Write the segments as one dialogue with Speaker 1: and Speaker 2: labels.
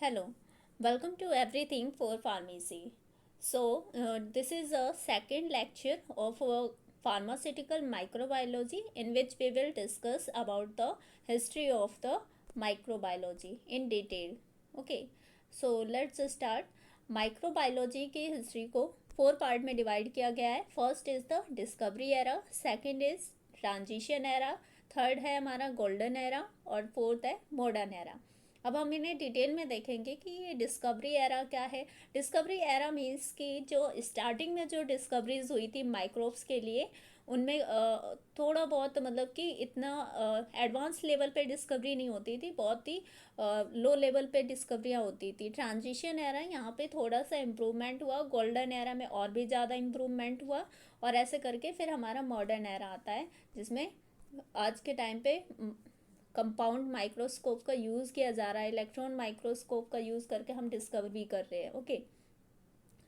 Speaker 1: Hello, welcome to Everything for Pharmacy. This is a second lecture of pharmaceutical microbiology in which we will discuss about the history of the microbiology in detail. Okay, so let's start. Microbiology की history को four part में divide किया गया है. First is the discovery era, second is transition era, third है हमारा golden era और fourth है मॉडर्न एरा. अब हम इन्हें डिटेल में देखेंगे कि ये डिस्कवरी एरा क्या है. डिस्कवरी एरा मीन्स कि जो स्टार्टिंग में जो डिस्कवरीज हुई थी माइक्रोब्स के लिए उनमें थोड़ा बहुत मतलब कि इतना एडवांस लेवल पे डिस्कवरी नहीं होती थी, बहुत ही लो लेवल पे डिस्कवरियाँ होती थी. ट्रांजिशन एरा यहाँ पे थोड़ा सा इम्प्रूवमेंट हुआ, गोल्डन एरा में और भी ज़्यादा इम्प्रूवमेंट हुआ और ऐसे करके फिर हमारा मॉडर्न एरा आता है जिसमें आज के टाइम पे कंपाउंड माइक्रोस्कोप का यूज़ किया जा रहा है. इलेक्ट्रॉन माइक्रोस्कोप का यूज़ करके हम डिस्कवरी कर रहे हैं. ओके,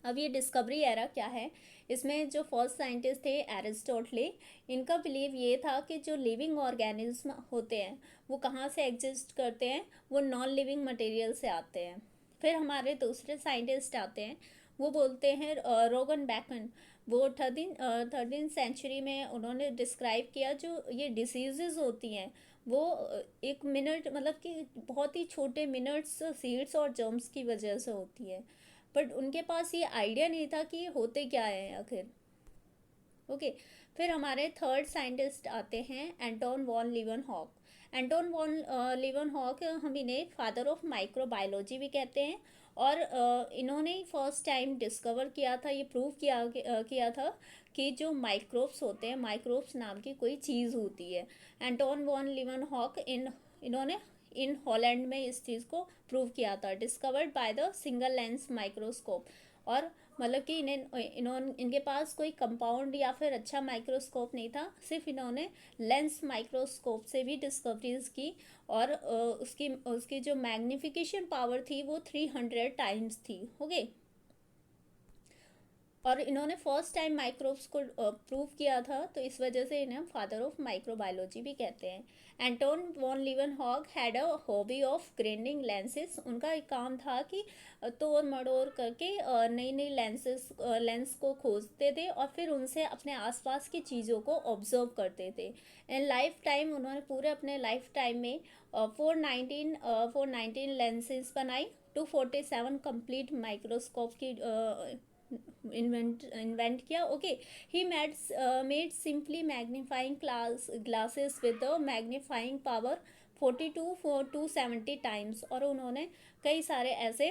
Speaker 1: अब ये डिस्कवरी एरा क्या है. इसमें जो फर्स्ट साइंटिस्ट थे एरिस्टोटले, इनका बिलीव ये था कि जो लिविंग ऑर्गेनिज्म होते हैं वो कहाँ से एग्जिस्ट करते हैं, वो नॉन लिविंग मटेरियल से आते हैं. फिर हमारे दूसरे साइंटिस्ट आते हैं, वो बोलते हैं रोगन बैकन. वो थर्टीन सेंचुरी में उन्होंने डिस्क्राइब किया जो ये डिसीजेज होती हैं वो एक मिनट मतलब कि बहुत ही छोटे मिनट्स सीड्स और जर्म्स की वजह से होती है. बट उनके पास ये आइडिया नहीं था कि ये होते क्या है आखिर. ओके, फिर हमारे थर्ड साइंटिस्ट आते हैं एंटोन वॉन लीवन-हॉक. एंटोन वॉन लीवन-हॉक हम इन्हें फादर ऑफ माइक्रोबायोलॉजी भी कहते हैं और इन्होंने फर्स्ट टाइम डिस्कवर किया था, ये प्रूव किया था कि जो माइक्रोब्स होते हैं, माइक्रोब्स नाम की कोई चीज़ होती है. एंटोन वॉन लीवन-हॉक इन्होंने इन हॉलैंड में इस चीज़ को प्रूव किया था. Discovered by the single lens microscope. और मतलब कि इनके पास कोई कंपाउंड या फिर अच्छा माइक्रोस्कोप नहीं था, सिर्फ इन्होंने लेंस माइक्रोस्कोप से भी डिस्कवरीज की और उसकी उसकी जो मैग्निफिकेशन पावर थी वो 300 टाइम्स थी. ओके, और इन्होंने फर्स्ट टाइम माइक्रोब्स को प्रूव किया था, तो इस वजह से इन्हें फादर ऑफ माइक्रोबायोलॉजी भी कहते हैं. Anton von Leeuwenhoek had a hobby of grinding lenses. उनका एक काम था कि तोड़ मड़ोड़ करके नई नई लेंस को खोजते थे और फिर उनसे अपने आसपास की चीज़ों को ऑब्जर्व करते थे. इन लाइफ टाइम उन्होंने पूरे अपने लाइफ टाइम में 419 लेंसेज बनाई, 247 कंप्लीट माइक्रोस्कोप की इन्वेंट किया. Okay, he made simply magnifying glasses with magnifying power 42 for 270 times. और उन्होंने कई सारे ऐसे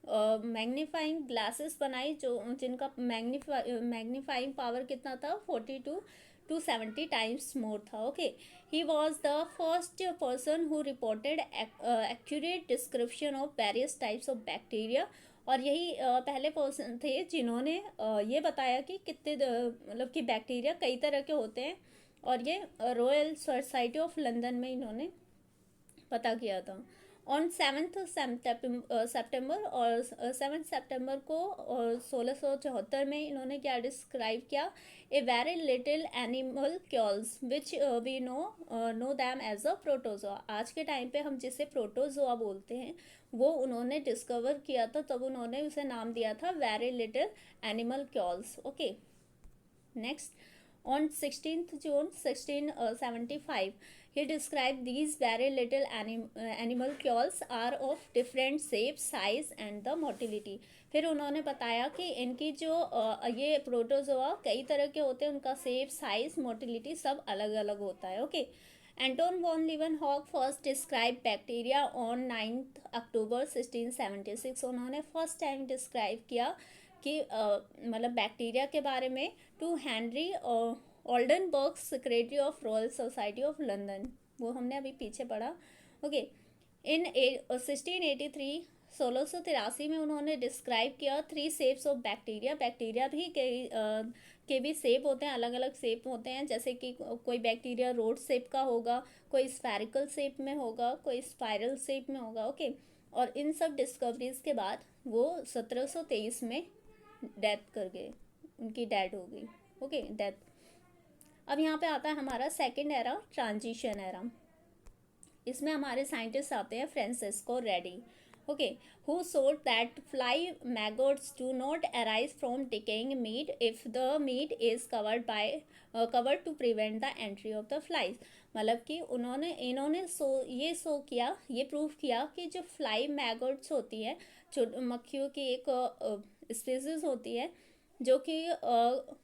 Speaker 1: मैग्नीफाइंग ग्लासेस बनाई जो जिनका मैग्नीफाइंग पावर कितना था, 42 to 70 टाइम्स मोर था. Okay, he was the first person who reported accurate description of various types of bacteria. और यही पहले पर्सन थे जिन्होंने ये बताया कि कितने मतलब कि बैक्टीरिया कई तरह के होते हैं. और ये रॉयल सोसाइटी ऑफ लंदन में इन्होंने पता किया था. ऑन 7th सितंबर और 7 सितंबर को 1674 में इन्होंने क्या डिस्क्राइब किया, a very little animalcules which we know them as a protozoa. आज के टाइम पे हम जिसे प्रोटोजोआ बोलते हैं वो उन्होंने डिस्कवर किया था, तब उन्होंने उसे नाम दिया था very little animalcules. Okay, next, on 16th June 1675, he described these very little animal क्योल्स are of different shape, size and the motility. फिर उन्होंने बताया कि इनकी जो ये प्रोटोजोआ कई तरह के होते हैं, उनका शेप, साइज, मोटिलिटी सब अलग अलग होता है. Okay, Anton von Leeuwenhoek first describe bacteria on 9th October 1676. उन्होंने फर्स्ट टाइम डिस्क्राइब किया कि मतलब बैक्टीरिया के बारे में to Henry Oldenburg, secretary of royal society of London. वो हमने अभी पीछे पढ़ा. ओके, इन 1683 में उन्होंने डिस्क्राइब किया 3 शेप्स ऑफ बैक्टीरिया. बैक्टीरिया भी के भी शेप होते हैं, अलग अलग शेप होते हैं, जैसे कि कोई बैक्टीरिया रोड शेप का होगा, कोई स्फेरिकल शेप में होगा, कोई स्पाइरल शेप में होगा. ओके, और इन सब डिस्कवरीज के बाद वो 1723 में डेथ कर गए, उनकी डेथ हो गई. Okay, death. अब यहाँ पे आता है हमारा सेकंड एरा, ट्रांजिशन एरा. इसमें हमारे साइंटिस्ट आते हैं Francisco ready. okay, who showed that fly maggots do not arise from decaying meat if the meat is covered to prevent the entry of the flies. मतलब कि इन्होंने show किया, ये prove किया कि जो फ्लाई मैगोट्स होती है, जो मक्खियों की एक स्पीसीज होती है, जो कि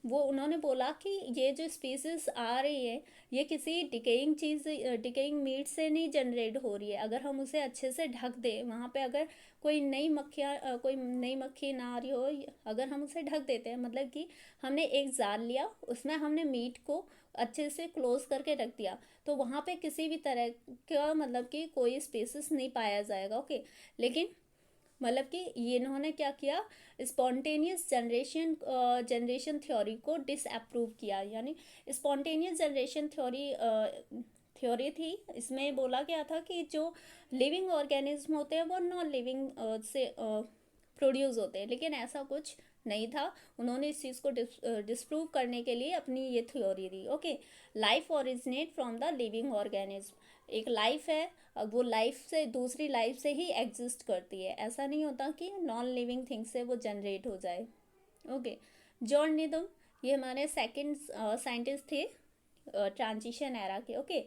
Speaker 1: वो उन्होंने बोला कि ये जो स्पीसीज आ रही है, ये किसी डिकेइंग मीट से नहीं जनरेट हो रही है। अगर हम उसे अच्छे से ढक दें, वहाँ पे अगर कोई नई मक्खी ना आ रही हो, अगर हम उसे ढक देते हैं, मतलब कि हमने एक जाल लिया, उसमें हमने मीट को अच्छे से क्लोज करके रख दिया, तो वहाँ पे किसी भी तरह का मतलब कि कोई स्पेसिस नहीं पाया जाएगा। ओके, लेकिन मतलब कि ये इन्होंने क्या किया, स्पॉन्टेनियस जनरेशन थ्योरी को डिसअप्रूव किया। यानी स्पॉन्टेनियस जनरेशन थ्योरी थी, इसमें बोला गया था कि जो लिविंग ऑर्गेनिज्म होते हैं वो नॉन लिविंग से प्रोड्यूस होते हैं, लेकिन ऐसा कुछ नहीं था। उन्होंने इस चीज़ को डिस्प्रूव करने के लिए अपनी ये theory the. Okay, life originate from the living organism. एक लाइफ है, अब वो लाइफ से दूसरी लाइफ से ही एग्जिस्ट करती है, ऐसा नहीं होता कि नॉन लिविंग थिंग से वो जनरेट हो जाए। ओके, जॉन निदम, ये हमारे सेकंड साइंटिस्ट थे ट्रांजिशन एरा के। ओके,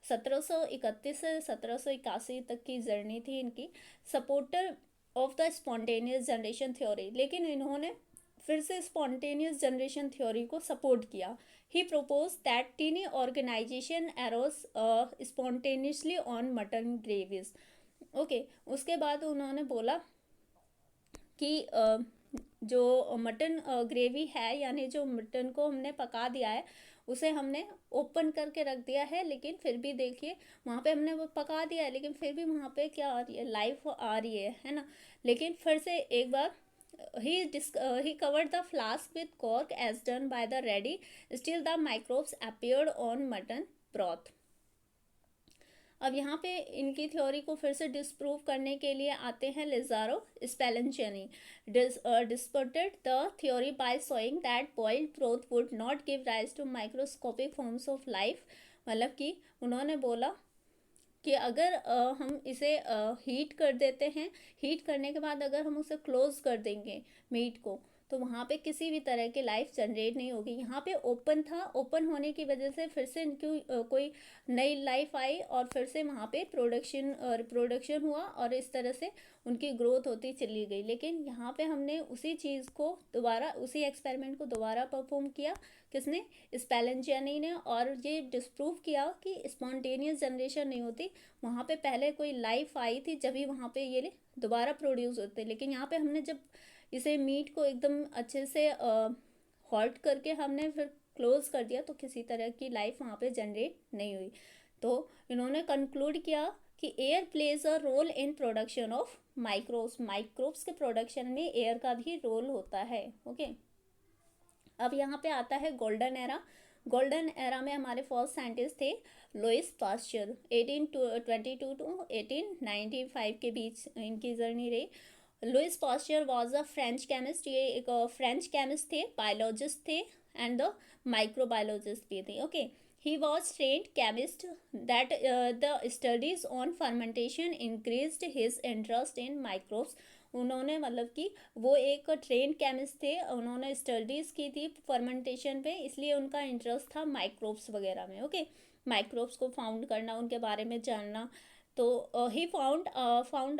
Speaker 1: 1731 से 1781 तक की जर्नी थी इनकी, supporter of the spontaneous generation theory. लेकिन इन्होंने फिर से स्पॉन्टेनियस जनरेशन थ्योरी को सपोर्ट किया। He propose that tiny organization arose spontaneously on mutton gravies. Okay, उसके बाद उन्होंने बोला कि जो मटन ग्रेवी है, यानी जो मटन को हमने पका दिया है, उसे हमने ओपन करके रख दिया है, लेकिन फिर भी देखिए वहाँ पे हमने वो पका दिया है, लेकिन फिर भी वहाँ पे क्या आ रही है, लाइफ आ रही है ना। लेकिन फिर से एक बार he covered the flask with cork as done by the ready, still the microbes appeared on mutton broth. अब यहाँ पे इनकी थ्योरी को फिर से डिस्प्रूव करने के लिए आते हैं Lazzaro Spallanzani. Disproved the theory by showing that boiled broth would not give rise to microscopic forms of life. मतलब कि उन्होंने बोला कि अगर हम इसे हीट कर देते हैं, हीट करने के बाद अगर हम उसे क्लोज कर देंगे मीट को, तो वहाँ पे किसी भी तरह की लाइफ जनरेट नहीं होगी। यहाँ पे ओपन था, ओपन होने की वजह से फिर से इनकी कोई नई लाइफ आई और फिर से वहाँ पे रिप्रोडक्शन हुआ और इस तरह से उनकी ग्रोथ होती चली गई। लेकिन यहाँ पे हमने उसी चीज़ को दोबारा, उसी एक्सपेरिमेंट को दोबारा परफॉर्म किया, किसने, स्पेलेंशियनी ने, और ये डिस्प्रूव किया कि स्पॉन्टेनियस जनरेशन नहीं होती, वहाँ पे पहले कोई लाइफ आई थी जब ही वहाँ पे ये दोबारा प्रोड्यूस होते। लेकिन यहाँ पे हमने जब इसे मीट को एकदम अच्छे से हॉट करके हमने फिर क्लोज कर दिया, तो किसी तरह की लाइफ वहाँ पे जनरेट नहीं हुई। तो इन्होंने कंक्लूड किया कि air plays a role in production of microbes के प्रोडक्शन में एयर का भी रोल होता है। ओके, अब यहाँ पे आता है गोल्डन एरा। गोल्डन एरा में हमारे फर्स्ट साइंटिस्ट थे लुईस पास्चर। 1822 टू 1895 के बीच इनकी जर्नी रही। Lewis pasture was a French chemist. ये एक फ्रेंच केमिस्ट थे, बायोलॉजिस्ट थे एंड द माइक्रोबायोलॉजिस्ट भी थे। Okay, he was trend chemist that the studies on fermentation increased his interest in microbes. उन्होंने मतलब कि वो एक ट्रेंड केमिस्ट थे, उन्होंने स्टडीज़ की थी फर्मेंटेशन पे, इसलिए उनका इंटरेस्ट था माइक्रोब्स वगैरह में। ओके, माइक्रोब्स को फाउंड करना, उनके बारे में जानना। तो he found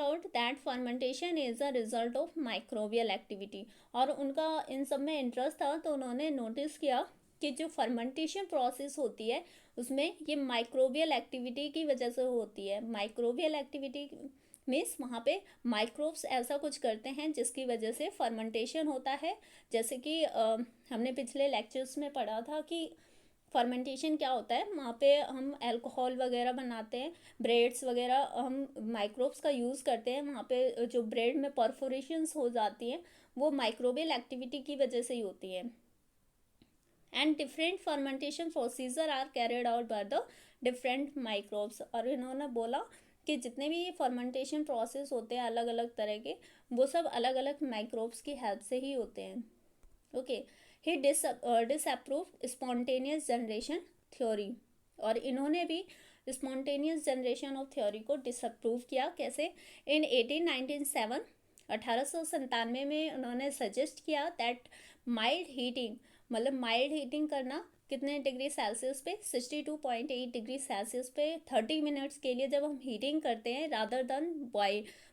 Speaker 1: out that fermentation is a result of microbial activity, और उनका इन सब में इंटरेस्ट था। तो उन्होंने नोटिस किया कि जो फर्मेंटेशन प्रोसेस होती है उसमें ये माइक्रोबियल एक्टिविटी की वजह से होती है। माइक्रोबियल एक्टिविटी मीन्स वहाँ पे माइक्रोब्स ऐसा कुछ करते हैं जिसकी वजह से फर्मेंटेशन होता है। जैसे कि हमने पिछले लेक्चर्स में पढ़ा था कि फर्मेंटेशन क्या होता है, वहाँ पे हम अल्कोहल वगैरह बनाते हैं, ब्रेड्स वगैरह हम माइक्रोब्स का यूज़ करते हैं, वहाँ पे जो ब्रेड में परफोरेशंस हो जाती हैं वो माइक्रोबियल एक्टिविटी की वजह से ही होती है। And different fermentation procedure are carried out by the different microbes. और इन्होंने बोला कि जितने भी ये फर्मेंटेशन प्रोसेस होते हैं अलग अलग तरह के, वो सब अलग अलग माइक्रोब्स की हेल्प से ही होते हैं। ओके, ही डिसअप्रूव्ड स्पॉन्टेनियस जनरेशन थ्योरी, और इन्होंने भी स्पॉन्टेनियस जनरेशन ऑफ थ्योरी को डिसअप्रूव किया। कैसे? इन 1897 1897 में उन्होंने सजेस्ट किया दैट माइल्ड हीटिंग, मतलब माइल्ड हीटिंग करना कितने डिग्री सेल्सियस पे, 62.8 डिग्री सेल्सियस पे 30 मिनट्स के लिए जब हम हीटिंग करते हैं, रादर देन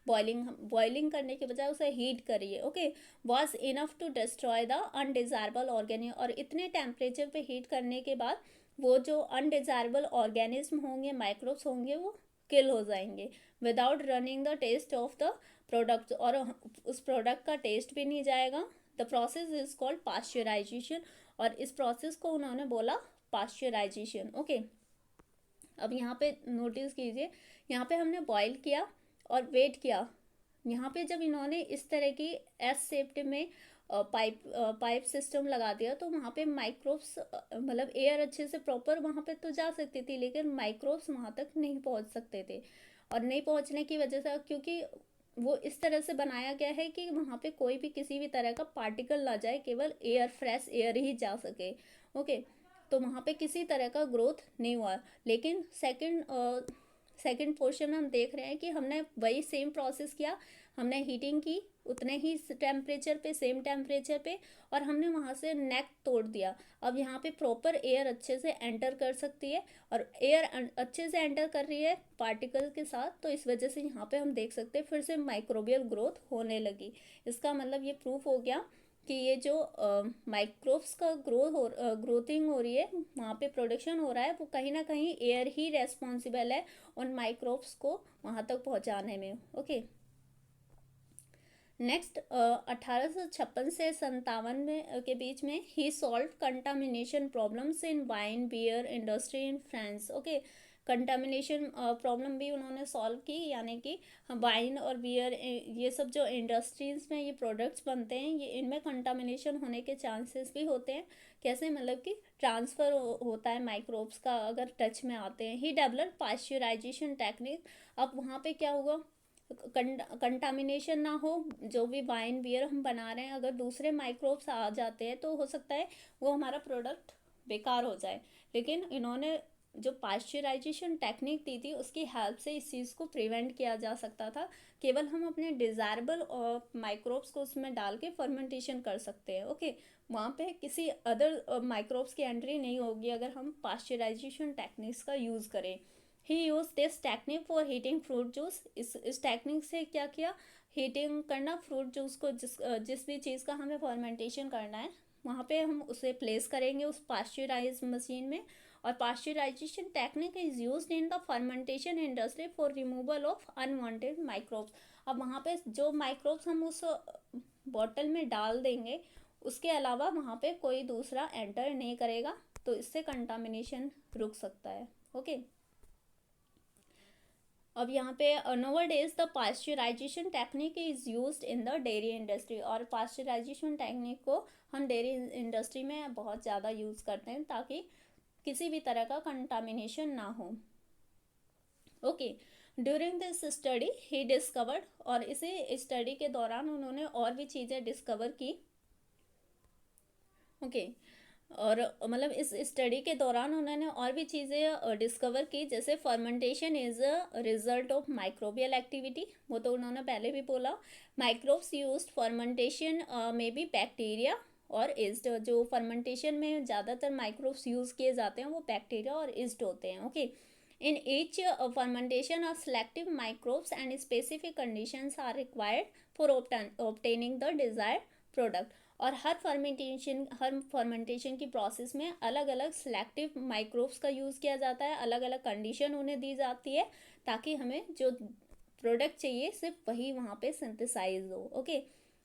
Speaker 1: बॉइलिंग करने के बजाय उसे हीट करिए, okay, was enough to destroy the undesirable organism. और इतने टेम्परेचर पे हीट करने के बाद वो जो अनडिजायरेबल ऑर्गेनिज्म होंगे, माइक्रोब्स होंगे, वो किल हो जाएंगे without running the taste of the product, और उस प्रोडक्ट का टेस्ट भी नहीं जाएगा। The process is called pasteurization, और इस प्रोसेस को उन्होंने बोला पास्चराइजेशन, ओके। अब यहाँ पे नोटिस कीजिए, यहाँ पे हमने बॉईल किया और वेट किया। यहाँ पे जब इन्होंने इस तरह की एस शेप्ड में पाइप सिस्टम लगा दिया, तो वहाँ पे माइक्रोब्स, मतलब एयर अच्छे से प्रॉपर वहाँ पे तो जा सकती थी, लेकिन माइक्रोब्स वहाँ तक नहीं पहुँच सकते थे। और नहीं पहुँचने की वजह से, क्योंकि वो इस तरह से बनाया गया है कि वहाँ पे कोई भी किसी भी तरह का पार्टिकल ना जाए, केवल एयर, फ्रेश एयर ही जा सके, ओके। तो वहाँ पे किसी तरह का ग्रोथ नहीं हुआ। लेकिन सेकंड पोर्शन में हम देख रहे हैं कि हमने वही सेम प्रोसेस किया, हमने हीटिंग की उतने ही टेम्परेचर पे, सेम टेम्परेचर पे, और हमने वहाँ से नेक तोड़ दिया। अब यहाँ पे प्रॉपर एयर अच्छे से एंटर कर सकती है, और एयर अच्छे से एंटर कर रही है पार्टिकल के साथ, तो इस वजह से यहाँ पे हम देख सकते हैं फिर से माइक्रोबियल ग्रोथ होने लगी। इसका मतलब ये प्रूफ हो गया कि ये जो माइक्रोब्स का ग्रोथिंग हो रही है, वहाँ पे प्रोडक्शन हो रहा है, वो कहीं ना कहीं एयर ही रेस्पॉन्सिबल है उन माइक्रोब्स को वहाँ तक पहुँचाने में, ओके। नेक्स्ट 1856 से 57 में के बीच में ही solve contamination problems in wine beer industry in France, okay. Contamination problem भी उन्होंने सॉल्व की, यानी कि वाइन और बियर, ये सब जो इंडस्ट्रीज में ये प्रोडक्ट्स बनते हैं, ये इनमें कंटामिनेशन होने के चांसेस भी होते हैं। कैसे? मतलब कि ट्रांसफ़र होता है माइक्रोब्स का अगर टच में आते हैं। ही डेवलप पास्चराइजेशन टेक्निक। अब वहाँ पे क्या हुआ, कंटामिनेशन ना हो, जो भी वाइन बियर हम बना रहे हैं, अगर दूसरे माइक्रोब्स आ जाते हैं तो हो सकता है वो हमारा प्रोडक्ट बेकार हो जाए। लेकिन इन्होंने जो पास्चराइजेशन टेक्निक दी थी, उसकी हेल्प से इस चीज़ को प्रिवेंट किया जा सकता था। केवल हम अपने डिज़ायरेबल माइक्रोब्स को उसमें डाल के फर्मेंटेशन कर सकते हैं, ओके। वहाँ पे किसी अदर माइक्रोब्स की एंट्री नहीं होगी अगर हम पास्चराइजेशन टेक्निक्स का यूज़ करें। He use this technique for heating fruit juice. इस टेक्निक से क्या किया, हीटिंग करना फ्रूट जूस को, जिस भी चीज़ का हमें फर्मेंटेशन करना है, वहाँ पे हम उसे प्लेस करेंगे उस पास्चराइज मशीन में। और pasteurization technique is used in the fermentation industry for removal of unwanted microbes. अब वहाँ पे जो माइक्रोब्स हम उस बॉटल में डाल देंगे, उसके अलावा वहाँ पे कोई दूसरा एंटर नहीं करेगा, तो इससे कंटामिनेशन रुक सकता है, ओके। अब यहाँ पे nowadays the pasteurization technique is used in the dairy industry. और पास्चराइजेशन टेक्निक को हम डेयरी इंडस्ट्री में बहुत ज़्यादा यूज़ करते हैं ताकि किसी भी तरह का कंटामिनेशन ना हो, okay. During this study he discovered, और इसी स्टडी के दौरान उन्होंने और भी चीज़ें डिस्कवर की, ओके। और मतलब इस स्टडी के दौरान उन्होंने और भी चीज़ें डिस्कवर की, जैसे fermentation is a result of microbial activity, वो तो उन्होंने पहले भी बोला। माइक्रोब्स यूज्ड फर्मेंटेशन में बी बैक्टीरिया और इस्ट। जो फर्मेंटेशन में ज़्यादातर माइक्रोब्स यूज़ किए जाते हैं वो बैक्टीरिया और इस्ट होते हैं, okay. In each fermentation of selective microbes and specific conditions are required for obtaining the desired product. और हर फर्मेंटेशन की प्रोसेस में अलग अलग सिलेक्टिव माइक्रोब्स का यूज़ किया जाता है, अलग अलग कंडीशन उन्हें दी जाती है ताकि हमें जो प्रोडक्ट चाहिए सिर्फ वही वहाँ पे सिंथेसाइज हो, okay.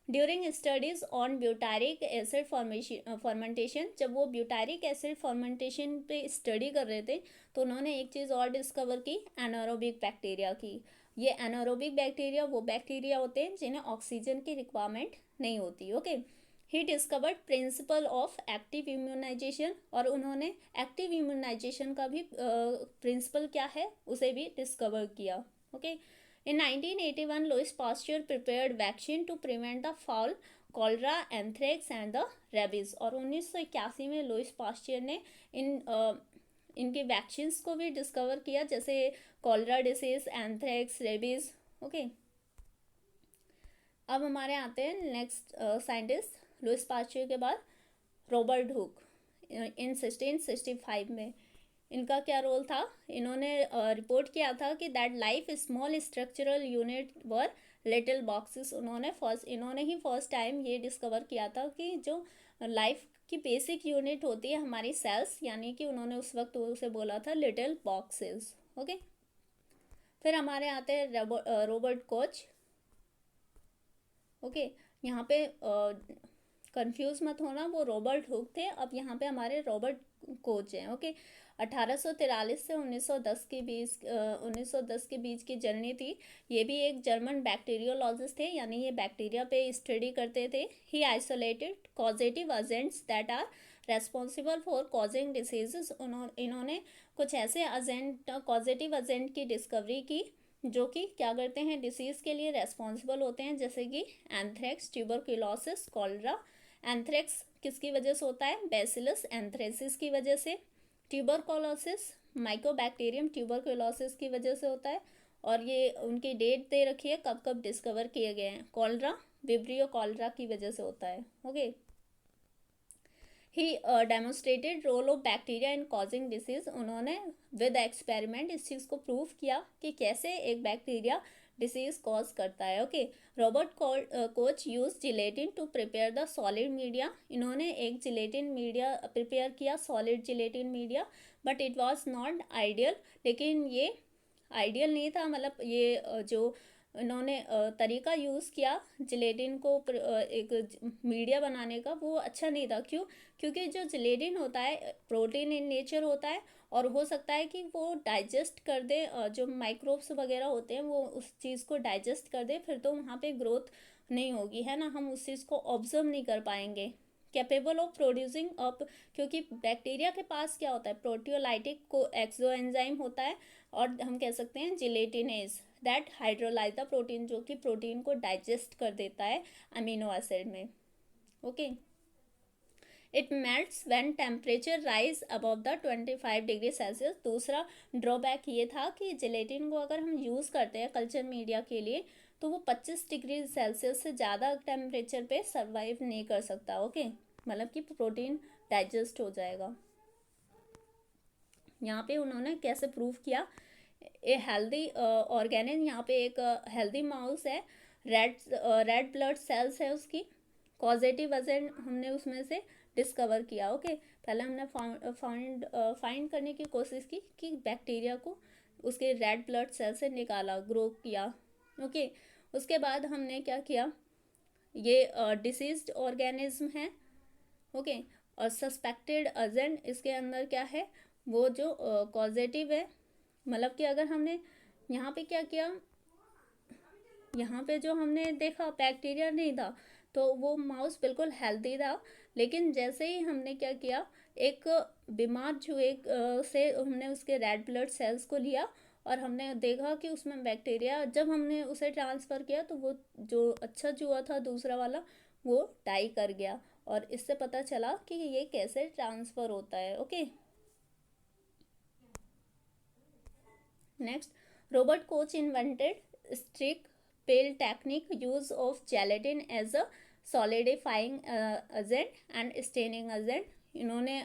Speaker 1: During studies on butyric acid fermentation, जब वो ब्यूटारिक एसिड फर्मेंटेशन पे स्टडी कर रहे थे, तो उन्होंने एक चीज़ और डिस्कवर की, एनारोबिक बैक्टीरिया की। ये एनारोबिक बैक्टीरिया वो बैक्टीरिया होते हैं जिन्हें ऑक्सीजन की रिक्वायरमेंट नहीं होती, okay. He discovered principle of active immunization, और उन्होंने एक्टिव इम्यूनाइजेशन का भी प्रिंसिपल क्या है उसे भी डिस्कवर किया, okay. In 1981 Louis Pasteur prepared vaccine to prevent the fowl cholera, anthrax and the rabies. और 1981 में लुइस पास्चर ने इन इनकी वैक्सीन्स को भी डिस्कवर किया, जैसे cholera disease, anthrax, rabies. Okay, अब हमारे आते हैं नेक्स्ट साइंटिस्ट लुइस पास्चर के बाद रॉबर्ट हुक इन 1665 में। इनका क्या रोल था? इन्होंने रिपोर्ट किया था कि that life small structural unit were little boxes. इन्होंने ही फर्स्ट टाइम ये डिस्कवर किया था कि जो लाइफ की बेसिक यूनिट होती है हमारी सेल्स, यानी कि उन्होंने उस वक्त उसे बोला था लिटिल बॉक्सेस। ओके, फिर हमारे आते हैं रॉबर्ट कोच। ओके, यहाँ पे कंफ्यूज मत होना, वो रॉबर्ट हुक थे, अब यहाँ पे हमारे रॉबर्ट कोच हैं। ओके, 1843 से 1910 के बीच 1910 के बीच की जर्नी थी। ये भी एक जर्मन बैक्टीरियोलॉजिस्ट थे, यानी ये बैक्टीरिया पे स्टडी करते थे। He isolated causative agents that are responsible for causing diseases. इन्होंने कुछ ऐसे एजेंट, कॉजेटिव एजेंट की डिस्कवरी की जो कि क्या करते हैं, डिसीज़ के लिए रेस्पॉन्सिबल होते हैं, जैसे कि एंथ्रेक्स, ट्यूबरक्लोसिस, कॉलरा। एंथ्रेक्स किसकी वजह से होता है? बैसिलस एंथ्रेसिस की वजह से। ट्यूबरक्लोसिस माइकोबैक्टीरियम ट्यूबरक्लोसिस की वजह से होता है, और ये उनकी डेट दे रखी है कब कब डिस्कवर किए गए हैं। कॉलरा विब्रियो कॉलरा की वजह से होता है। Okay, he demonstrated role of bacteria in causing disease. उन्होंने विद एक्सपेरिमेंट इस चीज़ को प्रूव किया कि कैसे एक बैक्टीरिया डिसीज कॉज करता है। Okay, Robert Koch use gelatin to prepare the solid media. इन्होंने एक जिलेटिन मीडिया प्रिपेयर किया, solid gelatin media, but it was not ideal. लेकिन ये आइडियल नहीं था, मतलब ये जो इन्होंने तरीका यूज़ किया जिलेटिन को एक मीडिया बनाने का, वो अच्छा नहीं था। क्यों? क्योंकि जो जिलेटिन होता है प्रोटीन इन नेचर होता है, और हो सकता है कि वो डाइजेस्ट कर दे, जो माइक्रोब्स वगैरह होते हैं वो उस चीज़ को डाइजेस्ट कर दे, फिर तो वहाँ पे ग्रोथ नहीं होगी, है ना, हम उस चीज़ को ऑब्जर्व नहीं कर पाएंगे। कैपेबल ऑफ प्रोड्यूसिंग अप, क्योंकि बैक्टीरिया के पास क्या होता है, प्रोटियोलाइटिक को एक्सो एंजाइम होता है, और हम कह सकते हैं जिलेटिनेज दैट हाइड्रोलाइज द प्रोटीन, जो कि प्रोटीन को डाइजेस्ट कर देता है अमीनो एसिड में। Okay, it melts when temperature rise above the 25 degree Celsius. दूसरा ड्रॉबैक ये था कि जिलेटिन को अगर हम यूज़ करते हैं कल्चर मीडिया के लिए, तो वो 25 डिग्री सेल्सियस से ज़्यादा टेम्परेचर पे सर्वाइव नहीं कर सकता। ओके, मतलब कि प्रोटीन डाइजेस्ट हो जाएगा। यहाँ पे उन्होंने कैसे प्रूव किया, ए हेल्दी ऑर्गेनिज्म, यहाँ पे एक हेल्दी माउस है, रेड ब्लड सेल्स है उसकी, कॉजेटिव एजेंट हमने उसमें से डिस्कवर किया। ओके, पहले हमने फाइंड करने की कोशिश की कि बैक्टीरिया को उसके रेड ब्लड सेल से निकाला, ग्रो किया। ओके, उसके बाद हमने क्या किया, ये डिसीज्ड ऑर्गेनिज्म है। ओके, और सस्पेक्टेड एजेंट इसके अंदर क्या है, वो जो कॉजेटिव है, मतलब कि अगर हमने यहाँ पे क्या किया, यहाँ पे जो हमने देखा बैक्टीरिया नहीं था, तो वो माउस बिल्कुल हेल्दी था। लेकिन जैसे ही हमने क्या किया, एक बीमार चूहे से हमने उसके रेड ब्लड सेल्स को लिया, और हमने देखा कि उसमें बैक्टीरिया, जब हमने उसे ट्रांसफ़र किया तो वो जो अच्छा चूहा था दूसरा वाला, वो डाई कर गया, और इससे पता चला कि ये कैसे ट्रांसफ़र होता है। Okay, next, Robert Koch invented streak plate technique, use of gelatin as a solidifying agent and staining agent. इन्होंने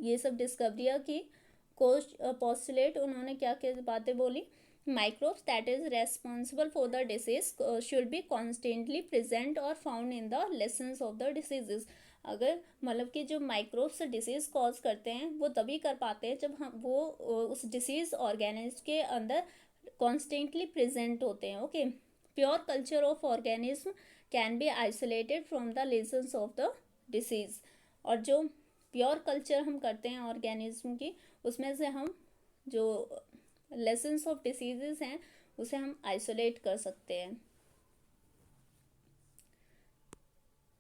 Speaker 1: ये सब डिस्कवरियाँ की। कोच पोस्टुलेट, उन्होंने क्या क्या बातें बोली, microbes that is responsible for the disease should be constantly present और found in the lesions of the diseases. अगर मतलब कि जो माइक्रोब्स डिसीज़ कॉज करते हैं वो तभी कर पाते हैं जब हम वो उस डिसीज़ ऑर्गेनिज्म के अंदर कॉन्स्टेंटली प्रेजेंट होते हैं। Okay, pure culture of organism can be isolated from the lesions of the disease. और जो प्योर कल्चर हम करते हैं ऑर्गेनिज्म की, उसमें से हम जो लेसन्स ऑफ डिसीजेस हैं उसे हम आइसोलेट कर सकते हैं।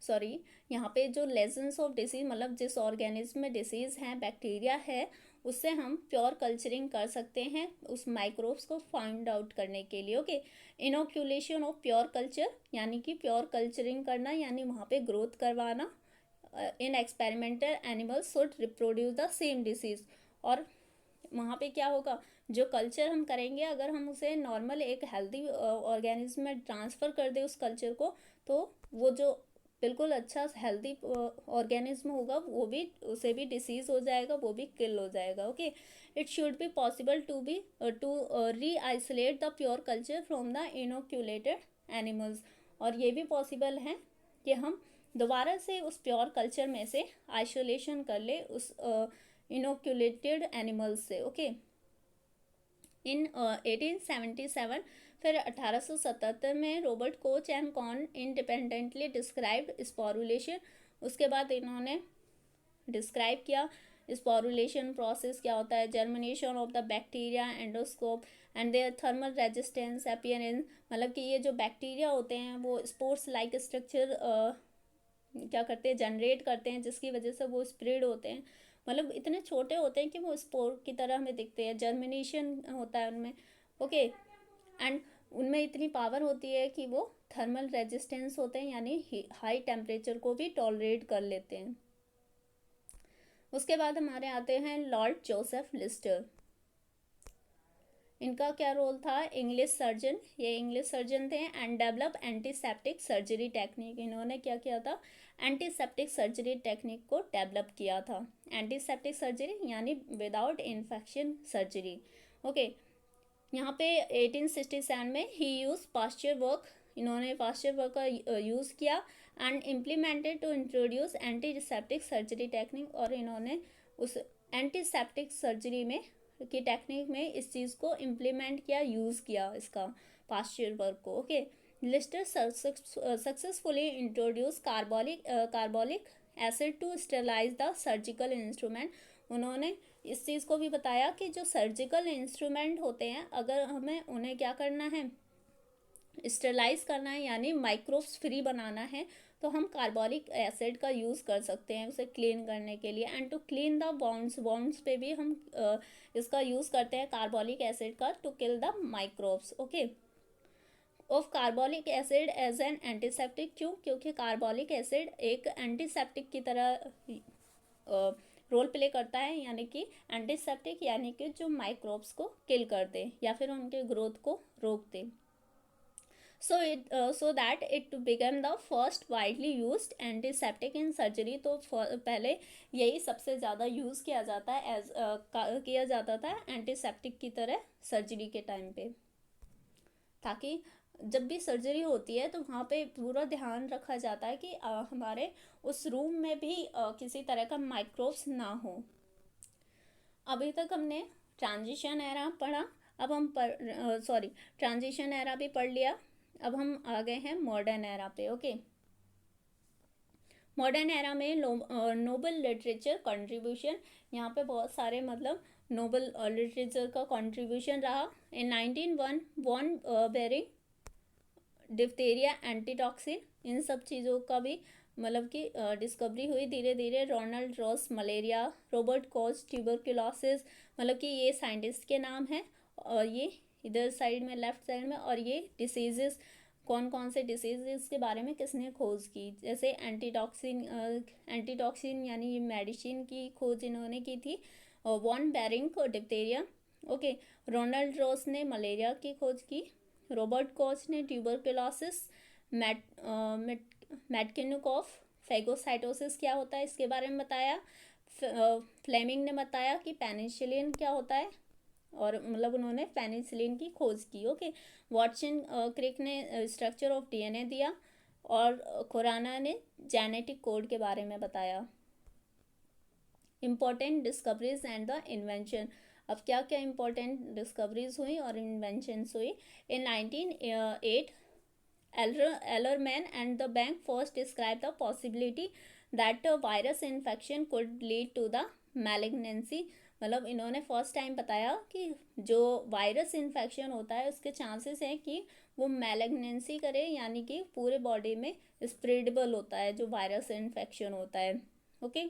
Speaker 1: सॉरी, यहाँ पे जो लेसन्स ऑफ डिसीज, मतलब जिस ऑर्गेनिज्म में डिसीज़ है, बैक्टीरिया है, उससे हम प्योर कल्चरिंग कर सकते हैं उस माइक्रोब्स को फाइंड आउट करने के लिए। Okay, inoculation of pure culture, यानी कि प्योर कल्चरिंग करना, यानी वहाँ पे ग्रोथ करवाना। In experimental animals should reproduce the same disease. और वहाँ पे क्या होगा, जो कल्चर हम करेंगे अगर हम उसे नॉर्मल एक हेल्दी ऑर्गेनिज्म में ट्रांसफ़र कर दें उस कल्चर को, तो वो जो बिल्कुल अच्छा हेल्दी ऑर्गेनिज्म होगा वो भी, उसे भी डिसीज़ हो जाएगा, वो भी किल हो जाएगा. Okay, it should be possible to reisolate the pure culture from the inoculated animals. और ये भी पॉसिबल है कि हम दोबारा से उस प्योर कल्चर में से आइसोलेशन कर ले उस इनोक्यूलेटेड एनिमल्स से. ओके, इन 1877 फिर 1877 में Robert Koch and Cohn independently described sporulation. उसके बाद इन्होंने डिस्क्राइब किया स्पोरुलेशन प्रोसेस क्या होता है, germination of the bacteria, endoscope and their thermal resistance appearance. मतलब कि ये जो बैक्टीरिया होते हैं वो स्पोर्स लाइक स्ट्रक्चर क्या करते हैं, जनरेट करते हैं, जिसकी वजह से वो स्प्रेड होते हैं. मतलब इतने छोटे होते हैं कि वो स्पोर की तरह हमें दिखते हैं. जर्मिनेशन होता है उनमें. ओके, एंड उनमें इतनी पावर होती है कि वो थर्मल रेजिस्टेंस होते हैं, यानी हाई टेम्परेचर को भी टॉलरेट कर लेते हैं. उसके बाद हमारे आते हैं लॉर्ड जोसेफ लिस्टर. इनका क्या रोल था, इंग्लिश सर्जन. ये इंग्लिश सर्जन थे and develop antiseptic surgery technique. इन्होंने क्या किया था, एंटीसेप्टिक सर्जरी टेक्निक को डेवलप किया था. एंटीसेप्टिक सर्जरी यानी विदाउट इन्फेक्शन सर्जरी. ओके, यहाँ पे 1867 में ही यूज पास्चर वर्क. इन्होंने पास्चर वर्क का यूज़ किया and implemented to introduce antiseptic surgery technique. और इन्होंने उस एंटीसेप्टिक सर्जरी में की टेक्निक में इस चीज़ को इम्प्लीमेंट किया, यूज़ किया इसका पास्चर वर्क को. Okay, Lister successfully introduce carbolic acid to sterilize the surgical instrument. उन्होंने इस चीज़ को भी बताया कि जो सर्जिकल इंस्ट्रूमेंट होते हैं अगर हमें उन्हें क्या करना है, स्टेरलाइज करना है, यानी माइक्रोब्स फ्री बनाना है, तो हम कार्बोलिक एसिड का यूज़ कर सकते हैं उसे क्लीन करने के लिए. And to clean the wounds पे भी हम इसका यूज़ करते हैं कार्बोलिक एसिड का, to kill the microbes. Okay, of carbolic acid as an antiseptic. क्यों, क्योंकि कार्बोलिक एसिड एक एंटीसेप्टिक की तरह रोल प्ले करता है, यानी कि एंटीसेप्टिक, यानी कि जो माइक्रोब्स को किल कर दे या फिर उनके ग्रोथ को रोक दे. So that it became the first widely used antiseptic in surgery. तो पहले यही सबसे ज़्यादा यूज़ किया जाता है किया जाता था एंटीसेप्टिक की तरह सर्जरी के टाइम पे, ताकि जब भी सर्जरी होती है तो वहाँ पे पूरा ध्यान रखा जाता है कि हमारे उस रूम में भी किसी तरह का माइक्रोब्स ना हो. अभी तक हमने ट्रांजिशन एरा पढ़ा. अब हम ट्रांजिशन एरा भी पढ़ लिया. अब हम आ गए हैं मॉडर्न एरा पे. ओके, मॉडर्न एरा में नोबल लिटरेचर कंट्रीब्यूशन. यहाँ पे बहुत सारे मतलब नोबल लिटरेचर का कंट्रीब्यूशन रहा. इन 1901 वॉन बेरिंग डिप्थीरिया एंटीटॉक्सिन, इन सब चीज़ों का भी मतलब कि डिस्कवरी हुई धीरे धीरे. Ronald Ross malaria, Robert Koch tuberculosis. मतलब कि ये साइंटिस्ट के नाम हैं और ये इधर साइड में लेफ्ट साइड में. और ये डिसीजेस कौन कौन से डिसीजेस के बारे में किसने खोज की, जैसे एंटीटॉक्सिन यानी मेडिसिन की खोज इन्होंने की थी, वॉन बेरिंग को डिप्थीरिया. ओके, रोनाल्ड रॉस ने मलेरिया की खोज की, रॉबर्ट कॉच ने ट्यूबरक्लोसिस, मैटकिनुकॉफ फैगोसाइटोसिस क्या होता है इसके बारे में बताया, फ्लेमिंग ने बताया कि पेनिसिलिन क्या होता है, और मतलब उन्होंने पेनिसिलिन की खोज की. ओके, वॉटसन क्रिक ने स्ट्रक्चर ऑफ डीएनए दिया, और खुराना ने जेनेटिक कोड के बारे में बताया. Important discoveries and the invention. अब क्या क्या इम्पोर्टेंट डिस्कवरीज हुई और इन्वेंशंस हुई. इन 1908 Ellerman and the Bank first described the possibility that a virus infection could lead to the malignancy. मतलब इन्होंने फर्स्ट टाइम बताया कि जो वायरस इन्फेक्शन होता है उसके चांसेस हैं कि वो मैलिग्नेंसी करे, यानी कि पूरे बॉडी में स्प्रेडेबल होता है जो वायरस इन्फेक्शन होता है. Okay,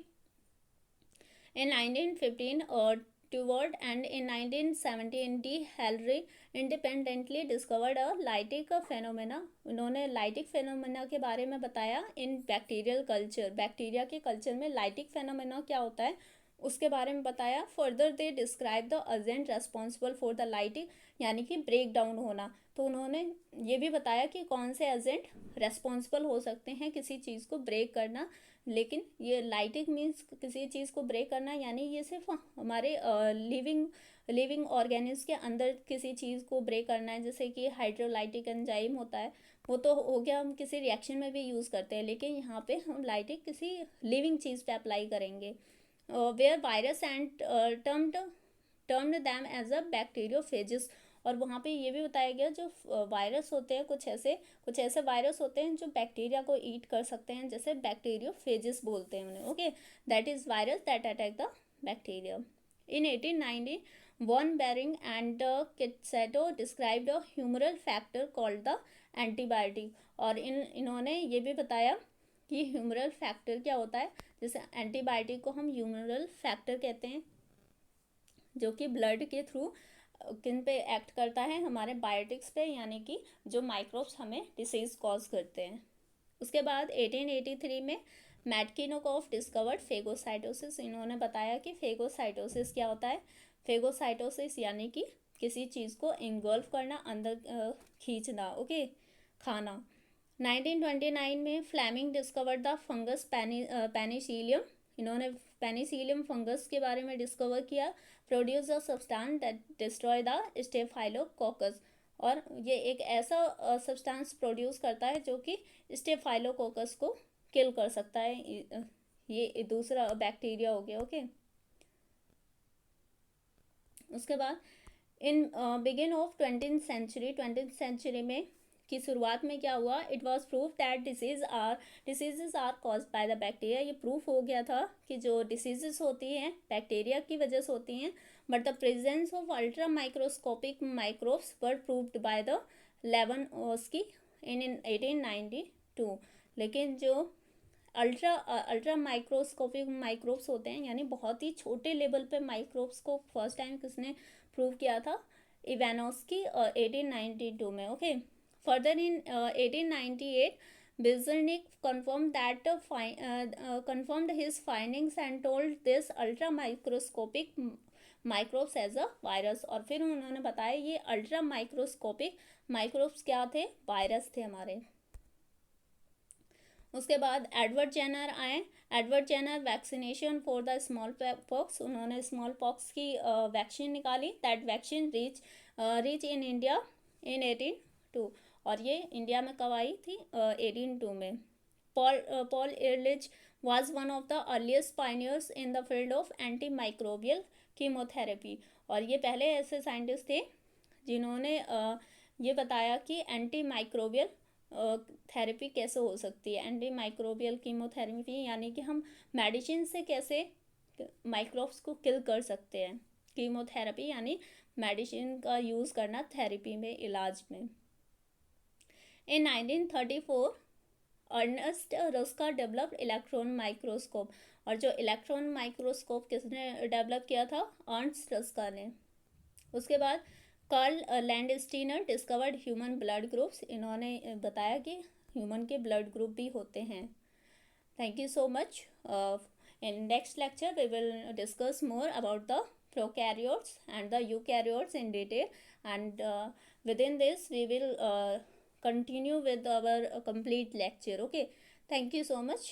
Speaker 1: in 1915 Teward and in 1917 D. Halley independently discovered a lytic phenomena. उन्होंने लाइटिक फेनोमेना के बारे में बताया इन बैक्टीरियल कल्चर. बैक्टीरिया के कल्चर में लाइटिक फेनोमेना क्या होता है उसके बारे में बताया। Further they describe the agent responsible for the lighting, यानी कि ब्रेक डाउन होना। तो उन्होंने ये भी बताया कि कौन से एजेंट रेस्पॉन्सिबल हो सकते हैं किसी चीज़ को ब्रेक करना। लेकिन ये लाइटिंग मीन्स किसी चीज़ को ब्रेक करना, यानी ये सिर्फ हमारे लिविंग ऑर्गेनिज्म के अंदर किसी चीज़ को ब्रेक करना है, जैसे कि हाइड्रोलाइटिक एंजाइम होता है, वो तो हो गया, हम किसी रिएक्शन में भी यूज़ करते हैं। लेकिन यहाँ पे हम लाइटिंग किसी लिविंग चीज़ पे अप्लाई करेंगे। Where virus and termed them as a bacteriophages. और वहाँ पे ये भी बताया गया जो वायरस होते हैं, कुछ ऐसे वायरस होते हैं जो बैक्टीरिया को ईट कर सकते हैं, जैसे बैक्टीरियोफेजिस बोलते हैं उन्हें। Okay, that is virus that attack the bacteria. In 1890 von Behring and Kitasato described a humoral factor called the antibiotic. और इन्होंने ये भी बताया कि ह्यूमरल फैक्टर क्या होता है। जैसे एंटीबायोटिक को हम ह्यूमरल फैक्टर कहते हैं, जो कि ब्लड के थ्रू किन पे एक्ट करता है, हमारे बायोटिक्स पे, यानी कि जो माइक्रोब्स हमें डिसीज कॉज करते हैं। उसके बाद 1883 में मैटकिनोकॉफ डिस्कवर्ड फेगोसाइटोसिस। इन्होंने बताया कि फेगोसाइटोसिस क्या होता है। फेगोसाइटोसिस यानी कि किसी चीज़ को इंगल्फ करना, अंदर खींचना, ओके, खाना। 1929 में Fleming discovered the fungus penicillium. इन्होंने पेनिसिलियम फंगस के बारे में डिस्कवर किया। Produce a substance that destroy the staphylococcus. और ये एक ऐसा सब्सटेंस प्रोड्यूस करता है जो कि स्टेफाइलोकोकस को किल कर सकता है। ये दूसरा बैक्टीरिया हो गया, ओके। उसके बाद इन बिगिन ऑफ 20th सेंचुरी में की शुरुआत में क्या हुआ, it was proof that diseases are cause by the bacteria. ये प्रूफ हो गया था कि जो डिसीजेस होती हैं बैक्टीरिया की वजह से होती हैं। But the presence of ultra microscopic microbes were proved by the Levanski in 1892। लेकिन जो अल्ट्रा माइक्रोस्कोपिक माइक्रोब्स होते हैं, यानी बहुत ही छोटे लेवल पे माइक्रोब्स को फर्स्ट टाइम किसने प्रूव किया था, इवानोस्की 1892 में, okay. Further in 1898 Bizernik confirmed his findings and told this ultra microscopic microbes as a virus। और फिर उन्होंने बताया ये अल्ट्रा माइक्रोस्कोपिक माइक्रोब्स क्या थे, वायरस थे हमारे। उसके बाद एडवर्ड जेनर आए। Edward Jenner vaccination for the smallpox. उन्होंने स्मॉल पॉक्स की वैक्सीन निकाली। That vaccine reach in India in 1802। और ये इंडिया में कब आई थी, 1802 में। Paul Ehrlich was one of the earliest pioneers in the field of antimicrobial chemotherapy। और ये पहले ऐसे साइंटिस्ट थे जिन्होंने ये बताया कि एंटी माइक्रोबियल थेरेपी कैसे हो सकती है। एंटी माइक्रोबियल कीमोथेरेपी यानी कि हम मेडिसिन से कैसे माइक्रोब्स को किल कर सकते हैं। कीमोथेरेपी यानी मेडिसिन का यूज़ करना थेरेपी में, इलाज में। In 1934 Ernest Ruska developed electron microscope. और जो इलेक्ट्रॉन माइक्रोस्कोप किसने डेवलप किया था, अर्नेस्ट रस्का ने। उसके बाद Karl Landsteiner discovered human blood groups. इन्होंने बताया कि ह्यूमन के ब्लड ग्रुप भी होते हैं। Thank you so much. In next lecture we will discuss more about the prokaryotes and the eukaryotes in detail, and within this we will continue with our complete lecture, okay. Thank you so much.